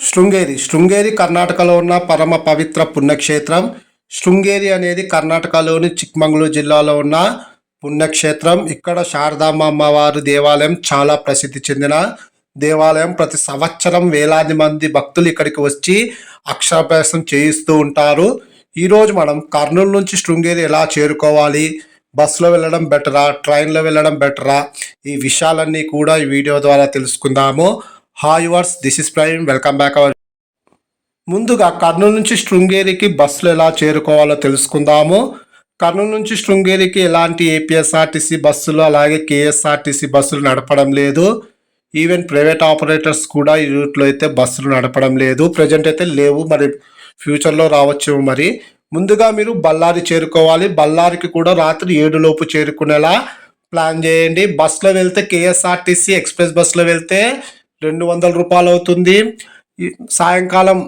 శృంగేరి కర్ణాటకలో ఉన్న పరమ పవిత్ర పుణ్యక్షేత్రం. శృంగేరి అనేది కర్ణాటకలోని చిక్మంగళూరు జిల్లాలో ఉన్న పుణ్యక్షేత్రం. ఇక్కడ శారదాంబ అమ్మవారి దేవాలయం చాలా ప్రసిద్ధి చెందిన దేవాలయం. ప్రతి సంవత్సరం వేలాది మంది భక్తులు ఇక్కడికి వచ్చి అక్షరాభ్యాసం చేయిస్తూ ఉంటారు. ఈరోజు మనం కర్నూలు నుంచి శృంగేరి ఎలా చేరుకోవాలి, బస్సులో వెళ్ళడం బెటరా, ట్రైన్లో వెళ్ళడం బెటరా, ఈ విషయాలన్నీ కూడా ఈ వీడియో ద్వారా తెలుసుకుందాము. Hi viewers, this is Prime, welcome back our. ముందుగా కర్నూలు నుంచి శృంగేరికి బస్సులు ఎలా చేరుకోవాలో తెలుసుకుందాము. కర్నూలు నుంచి శృంగేరికి ఎలాంటి ఏపీఎస్ఆర్టీసీ బస్సులు అలాగే కేఎస్ఆర్టీసీ బస్సులు నడపడం లేదు. ఈవెన్ ప్రైవేట్ ఆపరేటర్స్ కూడా ఈ రూట్లో అయితే బస్సులు నడపడం లేదు. ప్రజెంట్ అయితే లేవు, మరి ఫ్యూచర్లో రావచ్చు. మరి ముందుగా మీరు బళ్ళారి చేరుకోవాలి. బళ్ళారికి కూడా రాత్రి 7 లోపు చేరుకునేలా ప్లాన్ చేయండి. బస్సులో వెళ్తే కేఎస్ఆర్టీసీ ఎక్స్ప్రెస్ బస్సులో వెళ్తే 200 రూపాయలు అవుతుంది. సాయంకాలం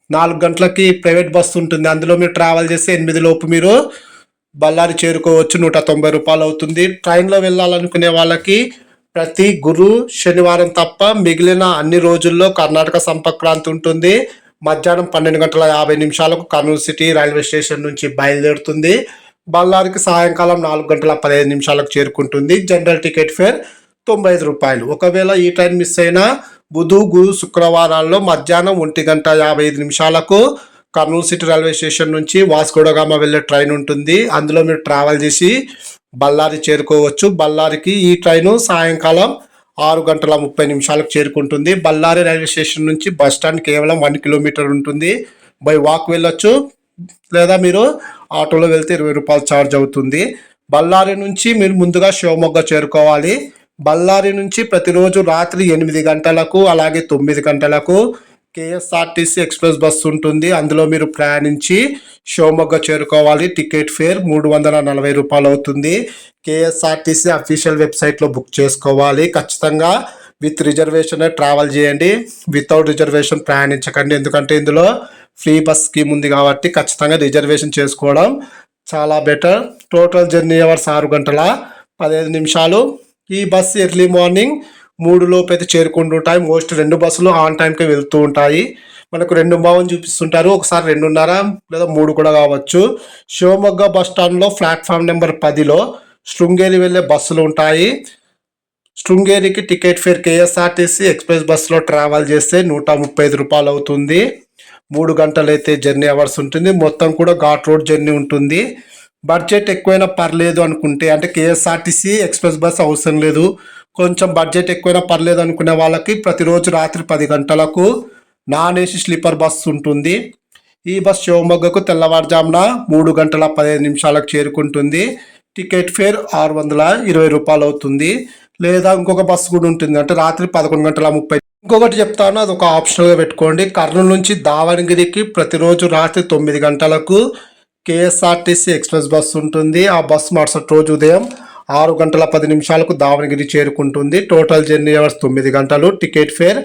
4 గంటలకి ప్రైవేట్ బస్సు ఉంటుంది, అందులో మీరు ట్రావెల్ చేస్తే 8 లోపు మీరు బళ్ళారి చేరుకోవచ్చు. 190 రూపాయలు అవుతుంది. ట్రైన్లో వెళ్ళాలనుకునే వాళ్ళకి ప్రతి గురు శనివారం తప్ప మిగిలిన అన్ని రోజుల్లో కర్ణాటక సంపర్క్రాంతి ఉంటుంది. మధ్యాహ్నం 12:50 కర్నూలు సిటీ రైల్వే స్టేషన్ నుంచి బయలుదేరుతుంది. బళ్ళారికి సాయంకాలం 4:15 చేరుకుంటుంది. జనరల్ టికెట్ ఫేర్ 95 రూపాయలు. ఒకవేళ ఈ ట్రైన్ మిస్ అయినా బుధ, గురు, శుక్రవారాల్లో మధ్యాహ్నం 1:55 కర్నూలు సిటీ రైల్వే స్టేషన్ నుంచి వాస్కోడగామ వెళ్ళే ట్రైన్ ఉంటుంది. అందులో మీరు ట్రావెల్ చేసి బళ్ళారి చేరుకోవచ్చు. బళ్ళారికి ఈ ట్రైను సాయంకాలం 6:30 చేరుకుంటుంది. బళ్ళారి రైల్వే స్టేషన్ నుంచి బస్ స్టాండ్ కేవలం 1 కిలోమీటర్ ఉంటుంది. బై వాక్ వెళ్ళొచ్చు, లేదా మీరు ఆటోలో వెళ్తే 20 రూపాయలు ఛార్జ్ అవుతుంది. బళ్ళారి నుంచి మీరు ముందుగా శివమొగ్గ చేరుకోవాలి. బళ్ళారి నుంచి ప్రతిరోజు రాత్రి 8 గంటలకు అలాగే 9 గంటలకు కేఎస్ఆర్టీసీ ఎక్స్ప్రెస్ బస్సు ఉంటుంది. అందులో మీరు ప్రయాణించి శివమొగ్గ చేరుకోవాలి. టికెట్ ఫేర్ 340 రూపాయలు అవుతుంది. కేఎస్ఆర్టీసీ అఫీషియల్ వెబ్సైట్లో బుక్ చేసుకోవాలి. ఖచ్చితంగా విత్ రిజర్వేషన్ ట్రావెల్ చేయండి. వితౌట్ రిజర్వేషన్ ప్రయాణించకండి, ఎందుకంటే ఇందులో ఫ్రీ బస్ స్కీమ్ ఉంది కాబట్టి ఖచ్చితంగా రిజర్వేషన్ చేసుకోవడం చాలా బెటర్. Total journey hours 6:15. ఈ బస్సు ఎర్లీ మార్నింగ్ 3 లోపు అయితే చేరుకుంటుంటాయి. మోస్ట్ 2 బస్సులు ఆన్ టైంకి వెళ్తూ ఉంటాయి. మనకు 2 చూపిస్తుంటారు, ఒకసారి 2:30 లేదా 3 కూడా కావచ్చు. శివమొగ్గ బస్ స్టాండ్లో ప్లాట్ఫామ్ నెంబర్ 10లో శృంగేరి వెళ్ళే బస్సులు ఉంటాయి. శృంగేరికి టికెట్ ఫేర్ కేఎస్ఆర్టీసీ ఎక్స్ప్రెస్ బస్సులో ట్రావెల్ చేస్తే 135 రూపాయలు అవుతుంది. 3 గంటలు అయితే జర్నీ అవర్స్ ఉంటుంది. మొత్తం కూడా ఘాట్ రోడ్ జర్నీ ఉంటుంది. బడ్జెట్ ఎక్కువైనా పర్లేదు అనుకుంటే, అంటే కేఎస్ఆర్టీసీ ఎక్స్ప్రెస్ బస్ అవసరం లేదు, కొంచెం బడ్జెట్ ఎక్కువైనా పర్లేదు అనుకునే వాళ్ళకి ప్రతిరోజు రాత్రి 10 గంటలకు నాన్ ఏసీ స్లీపర్ బస్సు ఉంటుంది. ఈ బస్ శివమొగ్గకు తెల్లవారుజామున 3:15 చేరుకుంటుంది. టికెట్ ఫేర్ 620 రూపాయలు అవుతుంది. లేదా ఇంకొక బస్సు కూడా ఉంటుంది, అంటే రాత్రి 11:30. ఇంకొకటి చెప్తాను, అది ఒక ఆప్షనల్గా పెట్టుకోండి. కర్నూలు నుంచి దావణగిరికి ప్రతిరోజు రాత్రి 9 గంటలకు కేఎస్ఆర్టీసీ ఎక్స్ప్రెస్ బస్సు ఉంటుంది. ఆ బస్సు మరుసటి రోజు ఉదయం 6:10 దావణగిరి చేరుకుంటుంది. టోటల్ జర్నీ అవర్స్ 9 గంటలు. టికెట్ ఫేర్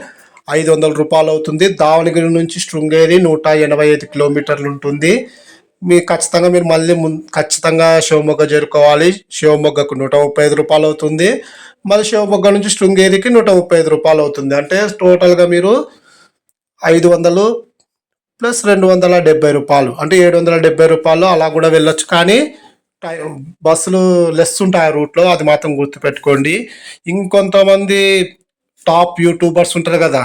500 రూపాయలు అవుతుంది. దావణగిరి నుంచి శృంగేరి 185 కిలోమీటర్లు ఉంటుంది. ఖచ్చితంగా మీరు మళ్ళీ ఖచ్చితంగా శివమొగ్గ చేరుకోవాలి. శివమొగ్గకు 135 రూపాయలు అవుతుంది. మళ్ళీ శివమొగ్గ నుంచి శృంగేరికి 135 రూపాయలు అవుతుంది. అంటే టోటల్గా మీరు 500 ప్లస్ 270 రూపాయలు, అంటే 770 రూపాయలు అలా కూడా వెళ్ళొచ్చు. కానీ బస్సులు లెస్ ఉంటాయి రూట్లో, అది మాత్రం గుర్తుపెట్టుకోండి. ఇంకొంతమంది టాప్ యూట్యూబర్స్ ఉంటారు కదా,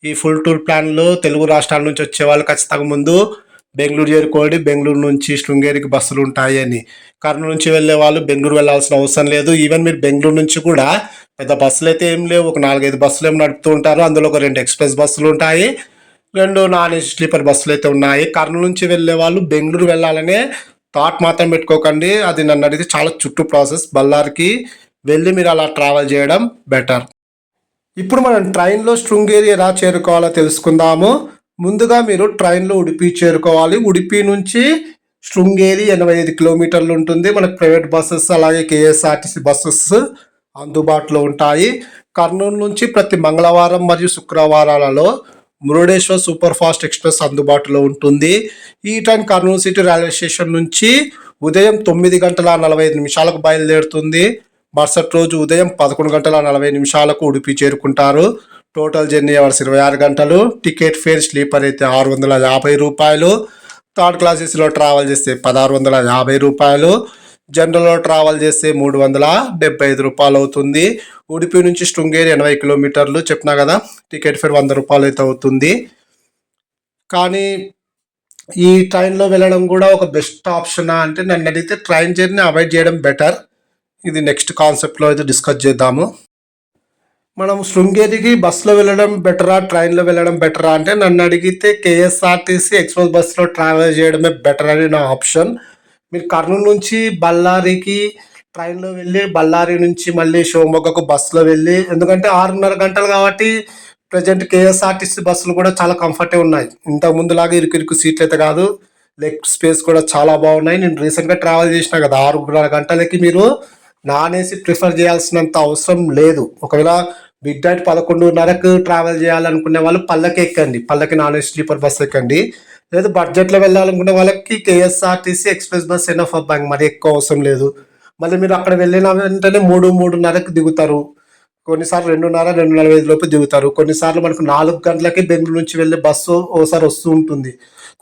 ఈ ఫుల్ టూర్ ప్లాన్లు తెలుగు రాష్ట్రాల నుంచి వచ్చే వాళ్ళు ఖచ్చితంగా ముందు బెంగళూరు చేరుకోండి. బెంగళూరు నుంచి శృంగేరికి బస్సులు ఉంటాయి అని. కర్నూలు నుంచి వెళ్ళే వాళ్ళు బెంగళూరు వెళ్ళాల్సిన అవసరం లేదు. ఈవెన్ మీరు బెంగళూరు నుంచి కూడా పెద్ద బస్సులు అయితే ఏం లేవు, ఒక 4-5 బస్సులు ఏమి నడుపుతూ ఉంటారు. అందులో ఒక 2 ఎక్స్ప్రెస్ బస్సులు ఉంటాయి, 2 నాన్ ఏసీ స్లీపర్ బస్సులు అయితే ఉన్నాయి. కర్నూలు నుంచి వెళ్ళే వాళ్ళు బెంగళూరు వెళ్ళాలనే థాట్ మాత్రం పెట్టుకోకండి. అది నన్ను అడిగితే చాలా చుట్టూ ప్రాసెస్. బళ్ళారికి వెళ్ళి మీరు అలా ట్రావెల్ చేయడం బెటర్. ఇప్పుడు మనం ట్రైన్లో శృంగేరి ఎలా చేరుకోవాలో తెలుసుకుందాము. ముందుగా మీరు ట్రైన్లో ఉడిపి చేరుకోవాలి. ఉడిపి నుంచి శృంగేరి 85 కిలోమీటర్లు ఉంటుంది. మనకు ప్రైవేట్ బస్సెస్ అలాగే కేఎస్ఆర్టీసీ బస్సెస్ అందుబాటులో ఉంటాయి. కర్నూలు నుంచి ప్రతి మంగళవారం మరియు శుక్రవారాలలో మురుడేశ్వర్ సూపర్ ఫాస్ట్ ఎక్స్ప్రెస్ అందుబాటులో ఉంటుంది. ఈ train Kurnool city railway station నుంచి ఉదయం 9:45 బయలుదేరుతుంది. మరుసటి రోజు ఉదయం 11:40 ఉడిపి చేరుకుంటారు. టోటల్ జర్నీ అవర్స్ 26 గంటలు. టికెట్ ఫేర్ స్లీపర్ అయితే 650 రూపాయలు. థర్డ్ క్లాస్ ఏసీలో ట్రావెల్ చేస్తే 1650 రూపాయలు. జనరల్లో ట్రావెల్ చేస్తే 375 రూపాయలు అవుతుంది. ఉడిపి నుంచి శృంగేరి 80 కిలోమీటర్లు చెప్పినా కదా, టికెట్ ఫేర్ 100 రూపాయలు అయితే అవుతుంది. కానీ ఈ ట్రైన్లో వెళ్ళడం కూడా ఒక బెస్ట్ ఆప్షనా అంటే నన్ను అడిగితే ట్రైన్ జర్నీ అవాయిడ్ చేయడం బెటర్. ఇది నెక్స్ట్ కాన్సెప్ట్లో అయితే డిస్కస్ చేద్దాము. మనం శృంగేరికి బస్సులో వెళ్ళడం బెటరా, ట్రైన్లో వెళ్ళడం బెటరా అంటే నన్ను అడిగితే కేఎస్ఆర్టీసీ ఎక్స్ప్రెస్ బస్సులో ట్రావెల్ చేయడమే బెటర్ అని నా ఆప్షన్. మీరు కర్నూలు నుంచి బళ్ళారికి ట్రైన్లో వెళ్ళి, బళ్ళారి నుంచి మళ్ళీ షివమొగ్గకు బస్సులో వెళ్ళి, ఎందుకంటే 6.5 గంటలు కాబట్టి ప్రజెంట్ కేఎస్ఆర్టీసీ బస్సులు కూడా చాలా కంఫర్ట్గా ఉన్నాయి. ఇంతకు ముందులాగా ఇరుకు సీట్లు అయితే కాదు, లెగ్ స్పేస్ కూడా చాలా బాగున్నాయి. నేను రీసెంట్గా ట్రావెల్ చేసిన కదా, 6.5 గంటలకి మీరు నాన్ ఏసీ ప్రిఫర్ చేయాల్సినంత అవసరం లేదు. ఒకవేళ మిడ్ నైట్ 11:30కు ట్రావెల్ చేయాలనుకునే వాళ్ళు పల్లకి ఎక్కండి, పల్లకి నాన్ ఏసీ స్లీపర్ బస్ ఎక్కండి. లేదు బడ్జెట్లో వెళ్ళాలనుకునే వాళ్ళకి కేఎస్ఆర్టీసీ ఎక్స్ప్రెస్ బస్ ఎనఫ్ అబ్బాయి, మరి ఎక్కువ అవసరం లేదు. మళ్ళీ మీరు అక్కడ వెళ్ళిన వెంటనే 3:30కు దిగుతారు, కొన్నిసార్లు 2:45 లోపు దిగుతారు. కొన్నిసార్లు మనకు 4 గంటలకి బెంగళూరు నుంచి వెళ్ళే బస్సు ఓసారి వస్తూ ఉంటుంది,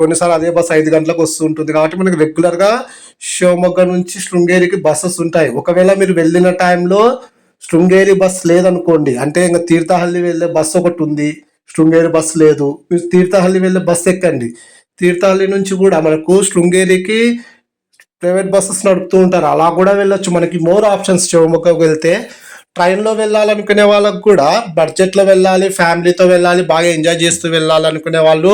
కొన్నిసార్లు అదే బస్సు 5 గంటలకు వస్తూ ఉంటుంది. కాబట్టి మనకు రెగ్యులర్గా షివమొగ్గ నుంచి శృంగేరికి బస్సెస్ ఉంటాయి. ఒకవేళ మీరు వెళ్ళిన టైంలో శృంగేరి బస్ లేదనుకోండి, అంటే ఇంకా తీర్థహల్లి వెళ్ళే బస్సు ఒకటి ఉంది, శృంగేరి బస్సు లేదు, మీరు తీర్థహల్లి వెళ్ళే బస్సు ఎక్కండి. తీర్థహల్లి నుంచి కూడా మనకు శృంగేరికి ప్రైవేట్ బస్సెస్ నడుపుతూ ఉంటారు, అలా కూడా వెళ్ళొచ్చు. మనకి మోర్ ఆప్షన్స్ శివమొగ్గకు వెళ్తే. ట్రైన్లో వెళ్ళాలనుకునే వాళ్ళకు కూడా బడ్జెట్లో వెళ్ళాలి, ఫ్యామిలీతో వెళ్ళాలి, బాగా ఎంజాయ్ చేస్తూ వెళ్ళాలనుకునే వాళ్ళు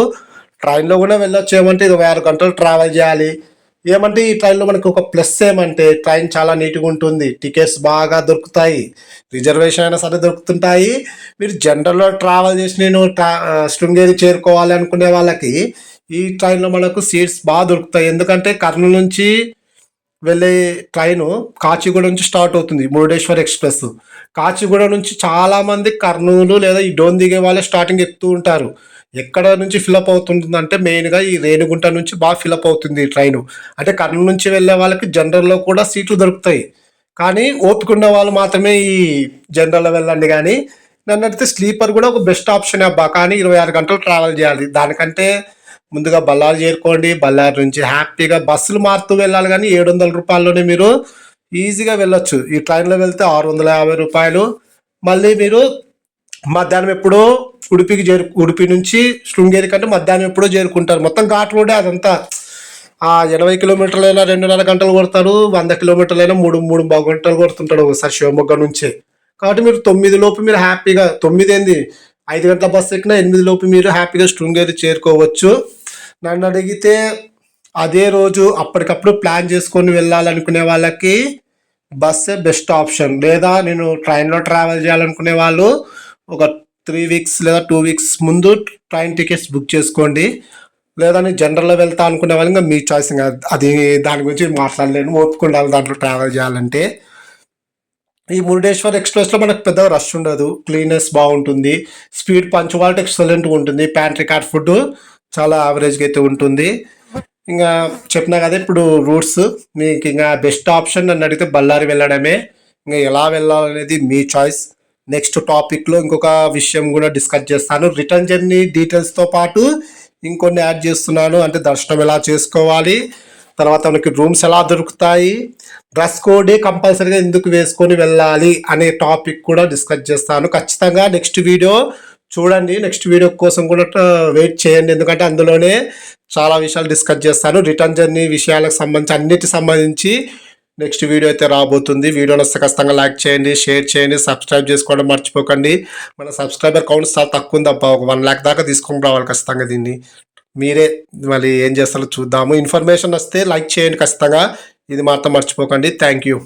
ట్రైన్లో కూడా వెళ్ళొచ్చు. ఏమంటే 26 గంటలు ట్రావెల్ చేయాలి. ఏమంటే ఈ ట్రైన్లో మనకు ఒక ప్లస్ ఏమంటే ట్రైన్ చాలా నీట్గా ఉంటుంది, టికెట్స్ బాగా దొరుకుతాయి, రిజర్వేషన్ అయినా సరే దొరుకుతుంటాయి. మీరు జనరల్లో ట్రావెల్ చేసి నేను శృంగేరి చేరుకోవాలి అనుకునే వాళ్ళకి ఈ ట్రైన్లో మనకు సీట్స్ బాగా దొరుకుతాయి. ఎందుకంటే కర్నూలు నుంచి వెళ్ళే ట్రైను కాచిగూడ నుంచి స్టార్ట్ అవుతుంది, మురుడేశ్వర్ ఎక్స్ప్రెస్. కాచిగూడ నుంచి చాలామంది కర్నూలు లేదా ఈ డోన్ దిగే వాళ్ళే స్టార్టింగ్ ఎక్కుతూ ఉంటారు. ఎక్కడ నుంచి ఫిలప్ అవుతుంది అంటే మెయిన్గా ఈ రేణిగుంట నుంచి బాగా ఫిలప్ అవుతుంది ఈ ట్రైను. అంటే కర్నూలు నుంచి వెళ్ళే వాళ్ళకి జనరల్లో కూడా సీట్లు దొరుకుతాయి, కానీ ఓపిక ఉన్న వాళ్ళు మాత్రమే ఈ జనరల్లో వెళ్ళండి. కానీ నన్ను అడిగితే స్లీపర్ కూడా ఒక బెస్ట్ ఆప్షన్ అబ్బా, కానీ 26 గంటలు ట్రావెల్ చేయాలి. దానికంటే ముందుగా బళ్ళారి చేరుకోండి, బళ్ళారి నుంచి హ్యాపీగా బస్సులు మారుతూ వెళ్ళాలి. కానీ 700 రూపాయల్లోనే మీరు ఈజీగా వెళ్ళొచ్చు. ఈ ట్రైన్లో వెళ్తే 650 రూపాయలు. మళ్ళీ మీరు మధ్యాహ్నం ఎప్పుడో ఉడిపి నుంచి శృంగేరి కంటే మధ్యాహ్నం ఎప్పుడో చేరుకుంటారు. మొత్తం ఘాట్ రోడే అదంతా. 80 కిలోమీటర్లైనా 2.5 గంటలు కొడతారు, 100 కిలోమీటర్లైనా 3-3.5 గంటలు కొడుతుంటాడు ఒకసారి శివమొగ్గ నుంచే. కాబట్టి మీరు 9 లోపు మీరు హ్యాపీగా, 9 ఏంది 5 గంటల బస్సు ఎక్కినా 8 లోపు మీరు హ్యాపీగా శృంగేరి చేరుకోవచ్చు. నన్ను అడిగితే అదే రోజు అప్పటికప్పుడు ప్లాన్ చేసుకొని వెళ్ళాలనుకునే వాళ్ళకి బస్సే బెస్ట్ ఆప్షన్. లేదా నేను ట్రైన్లో ట్రావెల్ చేయాలనుకునే వాళ్ళు ఒక 3 వీక్స్ లేదా 2 వీక్స్ ముందు ట్రైన్ టికెట్స్ బుక్ చేసుకోండి. లేదా నేను జనరల్లో వెళ్తా అనుకునే వాళ్ళు ఇంకా మీ చాయిస్, ఇంకా అది దాని గురించి మాట్లాడలేను, ఓపుకుండాలి దాంట్లో ట్రావెల్ చేయాలంటే. ఈ మురుడేశ్వర్ ఎక్స్ప్రెస్లో మనకు పెద్దగా రష్ ఉండదు, క్లీనెస్ బాగుంటుంది, స్పీడ్ పంచువాలిటీ ఎక్సలెంట్గా ఉంటుంది, ప్యాంట్రీ కార్డ్ ఫుడ్ చాలా యావరేజ్గా అయితే ఉంటుంది. ఇంకా చెప్పినా కదా ఇప్పుడు రూట్స్, మీకు ఇంకా బెస్ట్ ఆప్షన్ నన్ను అడిగితే బళ్ళారి వెళ్ళడమే. ఇంకా ఎలా వెళ్ళాలనేది మీ చాయిస్. నెక్స్ట్ టాపిక్లో ఇంకొక విషయం కూడా డిస్కస్ చేస్తాను. రిటర్న్ జర్నీ డీటెయిల్స్తో పాటు ఇంకొన్ని యాడ్ చేస్తున్నాను. అంటే దర్శనం ఎలా చేసుకోవాలి, తర్వాత మనకి రూమ్స్ ఎలా దొరుకుతాయి, డ్రెస్ కోడే కంపల్సరీగా ఎందుకు వేసుకొని వెళ్ళాలి అనే టాపిక్ కూడా డిస్కస్ చేస్తాను. ఖచ్చితంగా నెక్స్ట్ వీడియో చూడండి, నెక్స్ట్ వీడియో కోసం కూడా వెయిట్ చేయండి, ఎందుకంటే అందులోనే చాలా విషయాలు డిస్కస్ చేస్తాను. రిటర్న్ జర్నీ విషయాలకు సంబంధించి అన్నిటి సంబంధించి నెక్స్ట్ వీడియో అయితే రాబోతుంది. వీడియోని వస్తే ఖచ్చితంగా లైక్ చేయండి, షేర్ చేయండి, సబ్స్క్రైబ్ చేసుకోవడం మర్చిపోకండి. మన సబ్స్క్రైబర్ కౌంట్ చాలా తక్కువ ఉంది అబ్బా, ఒక 1 lakh దాకా తీసుకొని రావాలి ఖచ్చితంగా. దీన్ని మీరే మళ్ళీ ఏం చేస్తారో చూద్దాము. ఇన్ఫర్మేషన్ వస్తే లైక్ చేయండి ఖచ్చితంగా, ఇది మాత్రం మర్చిపోకండి. Thank you.